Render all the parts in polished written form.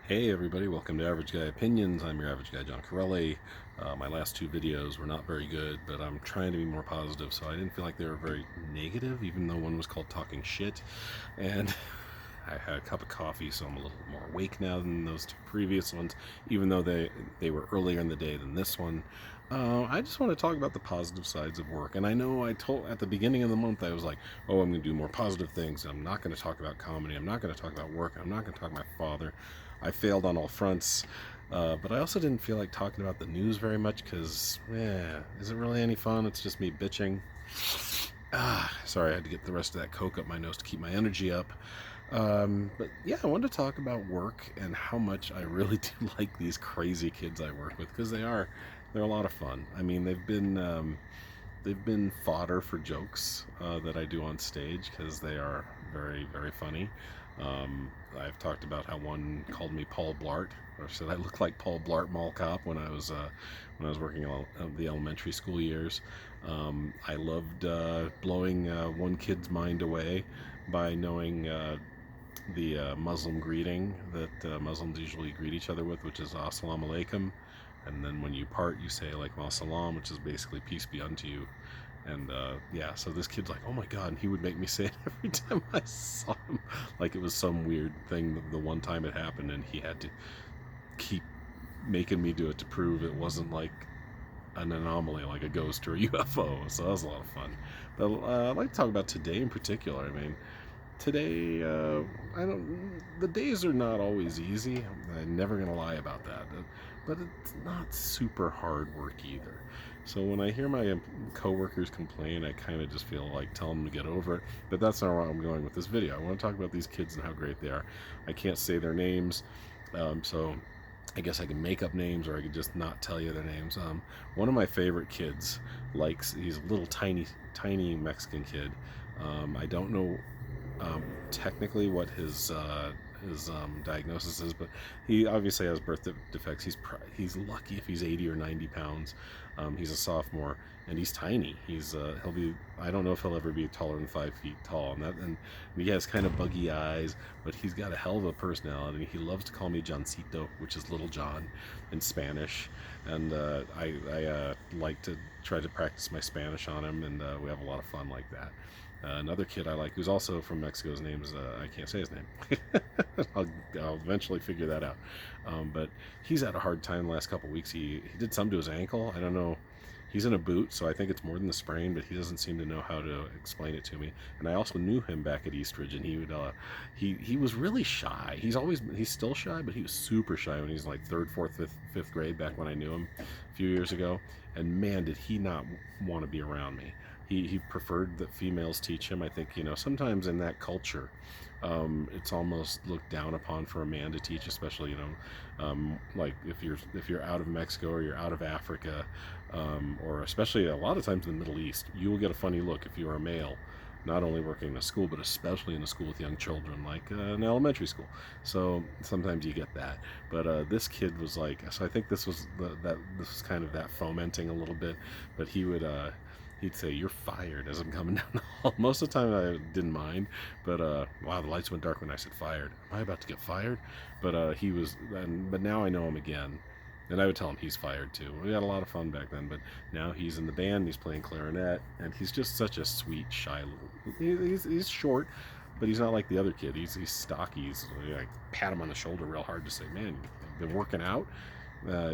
Hey everybody, welcome to Average Guy Opinions. I'm your average guy, John Corelli. My last two videos were not very good, but I'm trying to be more positive, so I didn't feel like they were very negative, even though one was called Talking Shit. And I had a cup of coffee, so I'm a little more awake now than those two previous ones, even though they were earlier in the day than this one. I just want to talk about the positive sides of work. And I know I told at the beginning of the month, I was like, oh, I'm going to do more positive things. I'm not going to talk about comedy. I'm not going to talk about work. I'm not going to talk about my father. I failed on all fronts. But I also didn't feel like talking about the news very much because, is it really any fun? It's just me bitching. Sorry, I had to get the rest of that Coke up my nose to keep my energy up. But yeah, I wanted to talk about work and how much I really do like these crazy kids I work with because they're a lot of fun. I mean, they've been fodder for jokes that I do on stage because they are very, very funny. I've talked about how one called me Paul Blart, or said I look like Paul Blart Mall Cop when I was working on the elementary school years. I loved blowing one kid's mind away by knowing the Muslim greeting that Muslims usually greet each other with, which is Assalamu alaikum. And then when you part, you say like Masalam, which is basically peace be unto you. And yeah, so this kid's like, oh my god, and he would make me say it every time I saw him, like it was some weird thing the one time it happened, and he had to keep making me do it to prove it wasn't like an anomaly, like a ghost or a UFO. So that was a lot of fun. But I'd like to talk about today in particular. I mean, today I don't the days are not always easy. I'm never gonna lie about that, but it's not super hard work either. So when I hear my coworkers complain, I kind of just feel like telling them to get over it. But that's not where I'm going with this video. I want to talk about these kids and how great they are. I can't say their names, so I guess I can make up names, or I could just not tell you their names. One of my favorite kids he's a little tiny Mexican kid. I don't know technically what his diagnosis is, but he obviously has birth defects. He's lucky if he's 80 or 90 pounds. He's a sophomore and he's tiny. He'll be, I don't know if he'll ever be taller than 5 feet tall, and he has kind of buggy eyes, but he's got a hell of a personality. He loves to call me Johncito, which is Little John in Spanish, and I like to try to practice my Spanish on him, and we have a lot of fun like that. Another kid I like, who's also from Mexico, his name's, I can't say his name. I'll eventually figure that out. But he's had a hard time the last couple weeks. He did something to his ankle. I don't know. He's in a boot, so I think it's more than the sprain, but he doesn't seem to know how to explain it to me. And I also knew him back at Eastridge, and he was really shy. He's still shy, but he was super shy when he was like third, fourth, fifth grade back when I knew him a few years ago. And man, did he not want to be around me. He preferred that females teach him. I think, sometimes in that culture, it's almost looked down upon for a man to teach, especially, like if you're out of Mexico or you're out of Africa, or especially a lot of times in the Middle East, you will get a funny look if you are a male, not only working in a school, but especially in a school with young children, like an elementary school. So sometimes you get that. But this kid was like, so I think this was this was kind of that fomenting a little bit. But he'd say, "You're fired," as I'm coming down the hall. Most of the time I didn't mind, but wow, the lights went dark when I said fired. Am I about to get fired? But but now I know him again. And I would tell him he's fired too. We had a lot of fun back then, but now he's in the band, he's playing clarinet, and he's just such a sweet, shy little. He's short, but he's not like the other kid. He's stocky. I pat him on the shoulder real hard to say, "Man, you've been working out."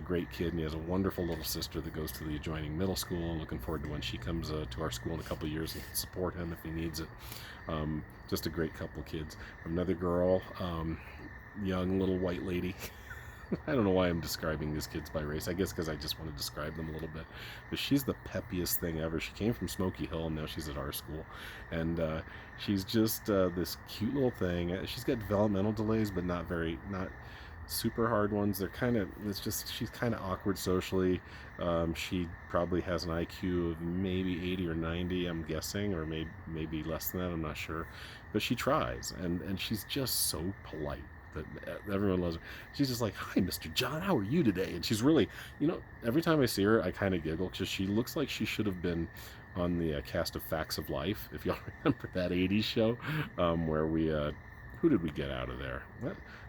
Great kid, and he has a wonderful little sister that goes to the adjoining middle school. I'm looking forward to when she comes to our school in a couple of years and support him if he needs it. Just a great couple kids. Another girl, young little white lady. I don't know why I'm describing these kids by race. I guess because I just want to describe them a little bit. But she's the peppiest thing ever. She came from Smoky Hill, and now she's at our school. And she's just this cute little thing. She's got developmental delays, but not super hard ones. She's kind of awkward socially. She probably has an IQ of maybe 80 or 90, I'm guessing, or maybe less than that. I'm not sure. But she tries, and she's just so polite that everyone loves her. She's just like, "Hi, Mr. John, how are you today?" And she's really, every time I see her, I kind of giggle because she looks like she should have been on the cast of Facts of Life, if y'all remember that 80s show, where we Who did we get out of there?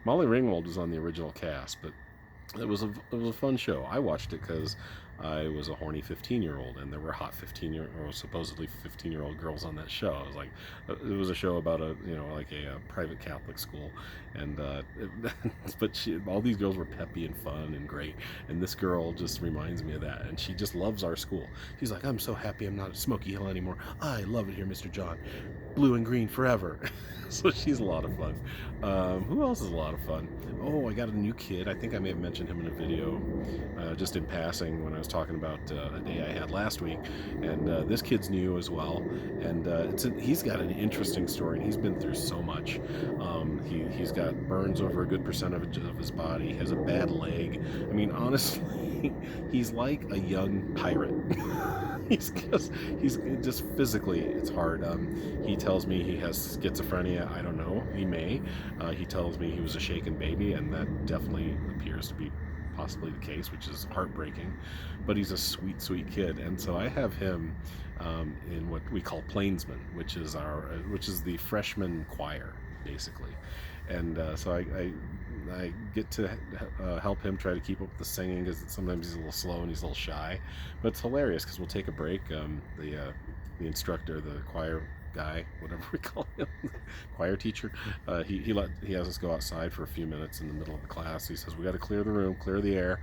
Molly Ringwald was on the original cast, but it was a fun show. I watched it because I was a horny 15-year-old, and there were hot 15-year-old, supposedly 15-year-old girls on that show. I was like, it was a show about a private Catholic school, and but all these girls were peppy and fun and great, and this girl just reminds me of that, and she just loves our school. She's like, I'm so happy I'm not at Smoky Hill anymore. I love it here, Mr. John. Blue and green forever. So she's a lot of fun. Who else is a lot of fun? Oh, I got a new kid. I think I may have mentioned him in a video, just in passing when I was talking about a day I had last week. And this kid's new as well, and he's got an interesting story. And he's been through so much. He's got burns over a good percentage of his body. He has a bad leg. I mean, honestly, he's like a young pirate. he's just physically, it's hard. He tells me he has schizophrenia. I don't know. He may. He tells me he was a shaken baby, and that definitely appears to be possibly the case, which is heartbreaking. But he's a sweet, sweet kid, and so I have him in what we call Plainsman, which is the freshman choir, basically. And so I get to help him try to keep up with the singing, because sometimes he's a little slow and he's a little shy, but it's hilarious because we'll take a break. The instructor, the choir guy, whatever we call him, choir teacher, he has us go outside for a few minutes in the middle of the class. He says we got to clear the room, clear the air,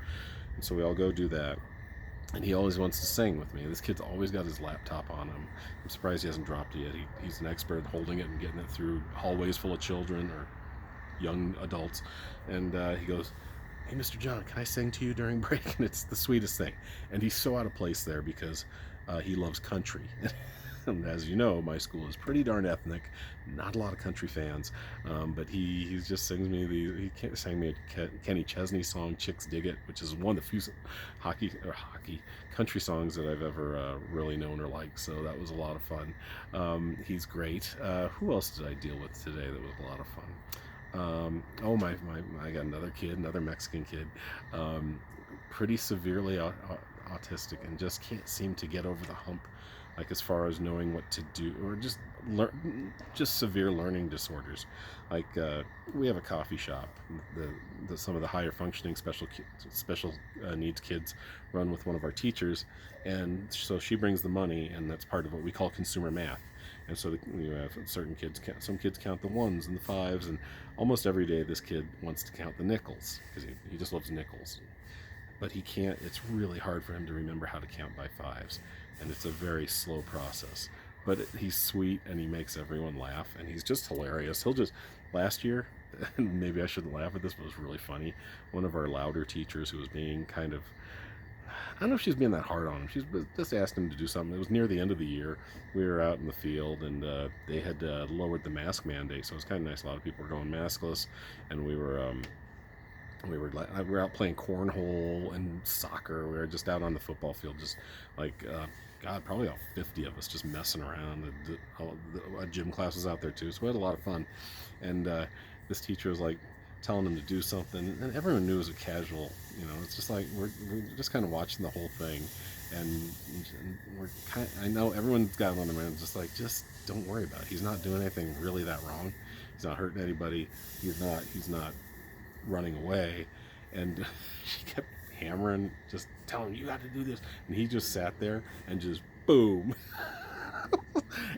and so we all go do that. And he always wants to sing with me. This kid's always got his laptop on him. I'm surprised he hasn't dropped it yet. He's an expert holding it and getting it through hallways full of children or young adults. And he goes, hey, Mr. John, can I sing to you during break? And it's the sweetest thing. And he's so out of place there because he loves country. And as you know, my school is pretty darn ethnic, not a lot of country fans, but he just sings me he sang me a Kenny Chesney song, Chicks Dig It, which is one of the few country songs that I've ever really known or liked, so that was a lot of fun. He's great. Who else did I deal with today that was a lot of fun? I got another Mexican kid, pretty severely autistic, and just can't seem to get over the hump, like as far as knowing what to do, or just severe learning disorders. Like we have a coffee shop, some of the higher functioning special needs kids run with one of our teachers, and so she brings the money, and that's part of what we call consumer math. And so you have certain kids, some kids count the ones and the fives, and almost every day this kid wants to count the nickels because he just loves nickels, but he can't. It's really hard for him to remember how to count by fives, and it's a very slow process. But he's sweet, and he makes everyone laugh, and he's just hilarious. Last year, and maybe I shouldn't laugh at this, but it was really funny, one of our louder teachers who was being kind of, I don't know if she's being that hard on him. She's just asked him to do something. It was near the end of the year. We were out in the field, and they had lowered the mask mandate, so it was kind of nice. A lot of people were going maskless, and we were out playing cornhole and soccer. We were just out on the football field, just like probably all 50 of us just messing around. A gym class was out there too, so we had a lot of fun. And this teacher was like telling them to do something, and everyone knew it was a casual. It's just like we're just kind of watching the whole thing, and I know everyone's got on their mind, just don't worry about it. He's not doing anything really that wrong. He's not hurting anybody. He's not running away. And she kept hammering, just telling him, you got to do this, and he just sat there and just boom.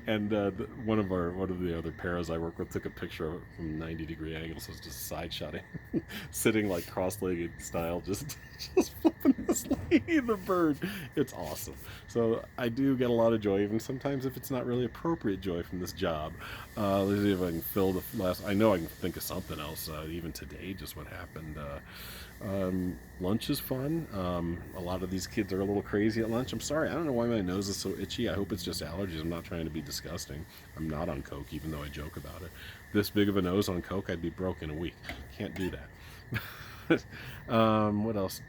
And one of the other paras I work with took a picture of it from 90-degree angles, so it's just side shotting, sitting like cross-legged style, just flipping this lady, the bird. It's awesome. So I do get a lot of joy, even sometimes if it's not really appropriate joy from this job. Let's see if I can fill the last. I know I can think of something else. Even today, just what happened. Lunch is fun. A lot of these kids are a little crazy at lunch. I'm sorry, I don't know why my nose is so itchy. I hope it's just allergies. I'm not trying to be disgusting. I'm not on coke, even though I joke about it. This big of a nose on coke, I'd be broke in a week. Can't do that. What else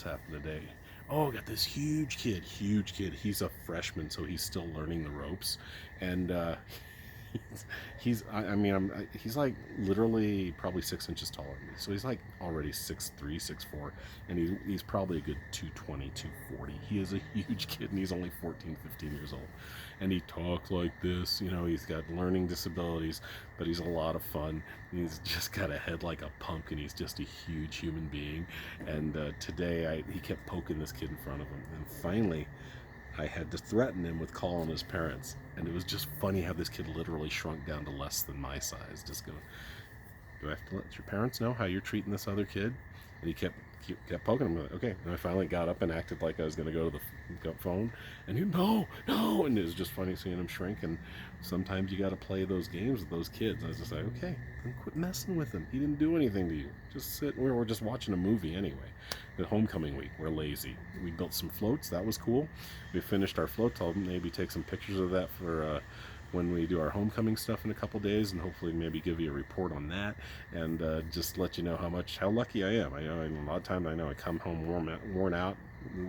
happened today? Oh, I got this huge kid. He's a freshman, so he's still learning the ropes, and I mean, he's like literally probably 6 inches taller than me. So he's like already 6'3", 6'4", and he's probably a good 220, 240. He is a huge kid, and he's only 14, 15 years old. And he talks like this, you know, he's got learning disabilities, but he's a lot of fun. He's just got a head like a pumpkin. He's just a huge human being. And today he kept poking this kid in front of him. And finally, I had to threaten him with calling his parents. And it was just funny how this kid literally shrunk down to less than my size. Just going, do I have to let your parents know how you're treating this other kid? And he kept poking him. Like, okay. And I finally got up and acted like I was going to go to the phone. And he, no, no. And it was just funny seeing him shrink. And sometimes you got to play those games with those kids. I was just like, okay, then quit messing with him. He didn't do anything to you. Just sit. We were just watching a movie anyway. The homecoming week, we're lazy. We built some floats. That was cool. We finished our floats. I'll maybe take some pictures of that for when we do our homecoming stuff in a couple days, and hopefully maybe give you a report on that, and just let you know how lucky I am. I know a lot of times I know I come home worn out.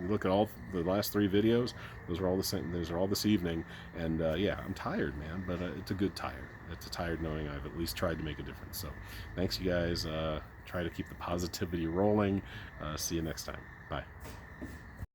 Look at all the last 3 videos; those are all the same. Those are all this evening, and yeah, I'm tired, man. But it's a good tired. It's a tired knowing I've at least tried to make a difference. So, thanks, you guys. Try to keep the positivity rolling. See you next time. Bye.